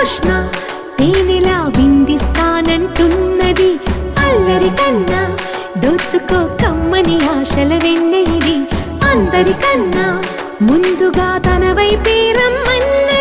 జోష్న తేనెలా విందిస్తానంటున్నది అల్లరి కన్నా దోచుకో కమ్మని ఆశల వెన్నెయిది అందరికన్నా ముందుగా తన వైపే రమ్మన్న